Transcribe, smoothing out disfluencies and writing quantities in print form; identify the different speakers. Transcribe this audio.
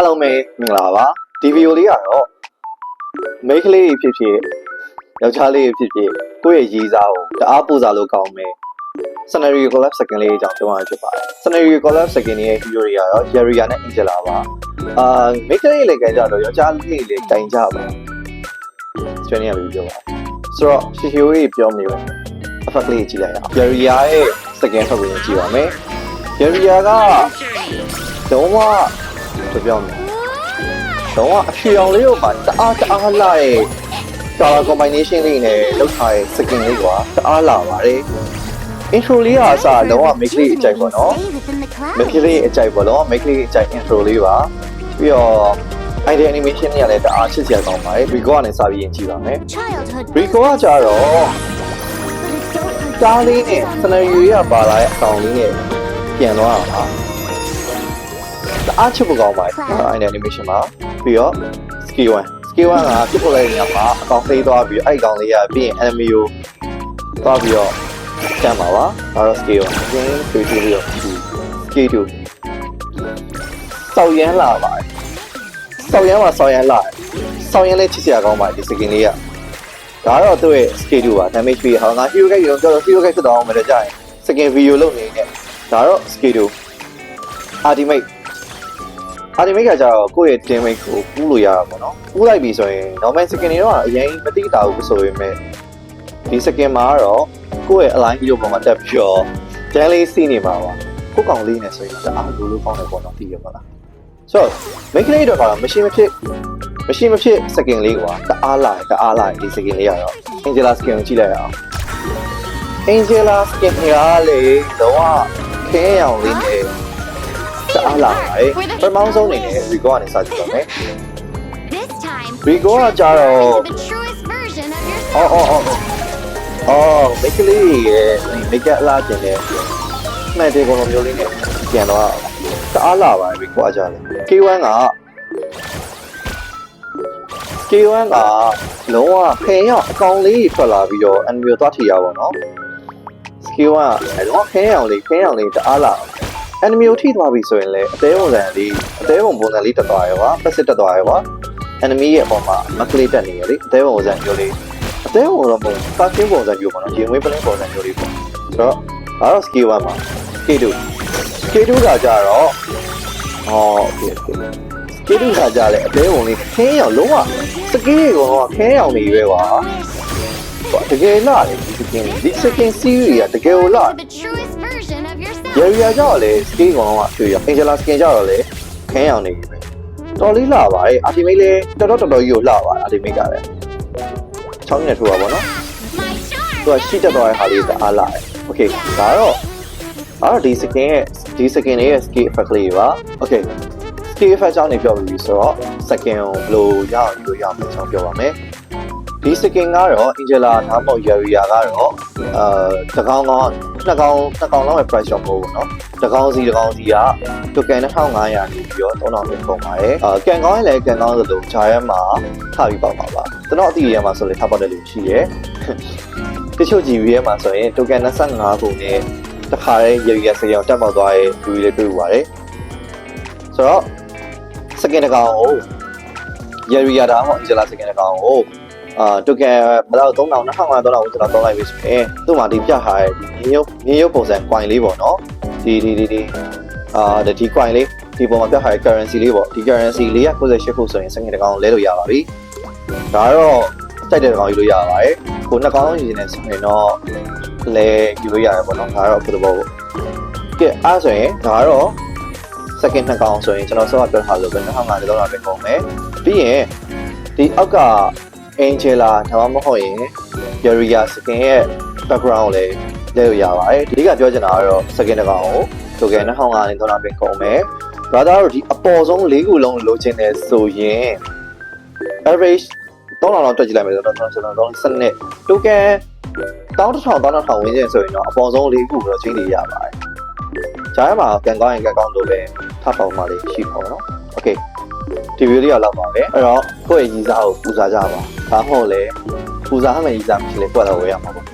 Speaker 1: အားလုံးပဲမင်္ဂလာပါဒီဗီဒီယိုလေးကတော့မိန်းကလေးဖြစ်ဖြစ်ယောက်ျားလေးဖြစ်ဖြစ်ကိုယ့်ရဲ့ရည်စားကိုတအားပူစားလို့ကောင်းမယ် scenario collab second လေးအကြောင်းပြောရဖြစ်ပါတယ် scenario collab second ရဲ့ hero တွေကတော့ Yaria နဲ့ Angela ပါမိန်းကလေးလေးကကြတော့ယောက်ျားလေးလေးတိုင်ကြပါဆွေးနွေးရလို့ပြောပါဆိုတော့ hero တွေပြောနေတယ် effect လေးကြည့်လိုက်အောင် Yaria ရဲ့ second effect ကိုကြည့်ပါမယ် Yaria ကတော့ပြောင်းတယ်တော့အဖြေအောင်လေးကိုမှတအားလာရဲ့ color combination လေးနဲ့လောက်ထားတဲ့ skin လေးကတအားလာပါတယ် intro လေးကအစတော့ make လေးအကြိုက်ပေါ့နော် make လေးအကြိုက်ပေါ့နော် make လေးအကြိုက် intro လေးပါပြီးတော့ idea animation တွေကလည်းတအားချစ်စရာကောင်းပါတယ် Rico ကနေစပြီးရင်ကြည့်ပါမယ် Rico ကကြတော့တားလေးနဲ့ scenario ရပါလာတဲ့အကောင်လေးနဲ့ပြန်သွားတာပါအားချစ်ဖို့ကောင်းပါတယ် animation မှာပြီးတော့ skill 1 skill 1ကပြစ်ဖို့လိုက်နေမှာအကောင်သေးသွားပြီးအဲ့အကောင်လေးကပြီးရင် enemy ကိုသွားပြီးတော့တန်းပါပါဒါတော့ skill 1 again တွေ့ပြီးတော့ skill 2စောက်ရမ်းလာပါတယ်စောက်ရမ်းလဲချစ်စရာကောင်းပါတယ်ဒီ skin လေးကဒါတော့သူ့ရဲ့ skill 2ပါ damage ပြီးဟောငါ hero ကရုံတော့ hero ကဖြစ်တော့မယ်ကြရင် skin video လုပ်နေတယ်ဒါတော့ skill 2 ultimate ကကြတော့ကိုယ့်ရဲ့ damage ကိုပူးလို့ရတာပေါ့နော်ပူးလိုက်ပြီဆိုရင် normal skin တွေတော့အရင်မတိတာဘူးဆိုပေမဲ့ဒီ skin မှာတော့ကိုယ့်ရဲ့ align hero ပေါ်မှာတက်ပြီးတော့ကျန်းလေးစီးနေပါပါကိုကောင်လေးနဲ့ဆိုရင်တအားလိုကောင်းတယ်ပေါ့နော်သိရပါလားဆိုတော့ make လေးတော့ကတော့မရှိမဖြစ် skin လေးကွာတအားလာဒီ skin လေးကတော့ Angela skin ကိုကြည့်လိုက်ရအောင် Angela skin ကလေတော့ခဲရောင်လေးနဲ့တအားလာပါတယ်ပထမဆုံးအနေနဲ့ Rico ကနေစကြည့်ပါမယ် Rico ကကြတော့မိတ်ကလေးရဲ့မိတ်ကအလားတင်တဲ့မှန်တယ်ကောင်မျိုးလေးနဲ့ပြန်တော့တအားလာပါတယ် Rico ကကြတယ် K1 ကလုံးဝခဲရောက်အကောင်လေးထွက်လာပြီးတော့ enemy သွားထိရပါတော့ skill ကလုံးဝခဲရောင်လေးတအားလာ enemy ကိုထိသွားပြီဆိုရင်လည်းအသေးပုံစံလေးတက်သွားရောပါ passive တက်သွားရောပါ enemy ရဲ့အပေါ်မှာမကလေးတက်နေရလေအသေးပုံစံမျိုးလေးအသေးပုံတော့မဟုတ် starting ပုံစံမျိုးပေါ့နော်ရင်ဝင်းပလင်းပုံစံမျိုးလေးပေါ့ဆိုတော့ဒါတော့ skill 1ပါ skill 2ကကြတော့okay skill 2ကကြလဲအသေးပုံလေးခင်းရောင်လုံးဝ skill ကတော့ခင်းရောင်နေရွယ်ပါတကယ်လားဒီ skin series ကတကယ်ကိုလားYaria ကြောက်လေ skin ကောင်ကတွေ့ရ Angela skin ကြောက်တော့လေခင်းအောင်နေပြီပဲတော်လေးလာပါတယ် ultimate လေတော်ကြီးကိုလှပါ ultimate ကလည်း6မိနစ်ထိုးပါဗောနော်သူကရှိတက်သွားတဲ့ဟာလေးတအားလာတယ် okay ဒါတော့ဒီ skin ရဲ့ skill effect လေးပါ okay skill effect ကြောင့်နေပြောပြီးဆိုတော့ second ကိုဘယ်လိုရအောင်လို့ရမယ်ကျွန်တော်ပြောပါမယ်ဒီ skin ကတော့ Angela ဒါမှမဟုတ် Yaria ကတော့တစ်ကောင်လောက်ပဲ price ရောက်ဖို့ပေါ့နော်တစ်ကောင်စီက token 2500နေပြီးတော့3000ပဲပုံပါတယ်ကန်ကောင်းရင်လည်းကန်ကောင်းသလိုဂျာရဲမှာထပြီးပေါက်ပါပါကျွန်တော်အတိရဲမှာဆိုလေထပ်ပေါက်တဲ့လူရှိရဲတချို့ GB ရဲမှာဆိုရင် token 25ခုနဲ့တခါတည်း Yaria စေအောင်တက်ပေါက်သွားရဲ့လူတွေလည်းတွေ့ပါတယ်ဆိုတော့ skin တစ်ကောင်ကို Yaria ဒါမှမဟုတ် Angela skin တစ်ကောင်ကိုtoken ဘယ်တော့3000 2500 3000ကိုကျွန်တော်တောင်းလိုက်ပြီဆိုရင်သူ့မှာဒီပြထားတဲ့ဒီမြေရုပ်ပုံစံ coin လေးပေါ့နော်ဒီ coin လေးဒီပုံမှာပြထားတဲ့ currency လေးပေါ့ဒီ currency လေးက98ခုဆိုရင်စငယ်တစ်ကောင်လဲလို့ရပါပြီဒါတော့တိုက်တဲ့တစ်ကောင်ယူလို့ရပါတယ်ကိုနှစ်ကောင်လုံးယူနေဆိုရင်တော့လဲယူလို့ရတယ်ပေါ့နော်ဒါတော့ဘယ်လိုပေါ့ကဲအားဆိုရင်ဒါတော့ second နှစ်ကောင်ဆိုရင်ကျွန်တော်ဆော့ပြောထားလို့ပဲ2500လောက်ပဲကုန်မယ်ပြီးရင်ဒီအောက်ကAngela ဒါမှမဟုတ်ရင် Yaria skin ရဲ့ background ကိုလည်းလဲလို့ရပါတယ်ဒီကပြောချင်တာကတော့ skin တစ်ကောင်ကို token 2500နဲ့3000ပဲကုန်မယ်ဘာသာတော့ဒီအပေါ်ဆုံး၄ခုလုံးလိုချင်တယ်ဆိုရင် average 3000လောက်တွက်ကြည့်လိုက်မယ်ဆိုတော့ကျွန်တော်စနစ် token 1000 ဝန်းကျင်ဆိုရင်တော့အပေါ်ဆုံး၄ခုတော့ချင်းနေရပါတယ်ဂျားမှာကန်ကောင်းရင်ကန်ကောင်းလို့ပဲထပ်ပေါက်မှလေးရှိပါတော့ okayဒီဗီဒီယိုလေးလောက်ပါပဲအဲ့တော့ကိုယ့်ရဲ့ရည်စားကိုပူဇော်ကြပါဒါမှမဟုတ်လေပူဇော်ရမယ့်ရည်စားမရှိလေပွက်တော့ဝယ်ရမှာပေါ့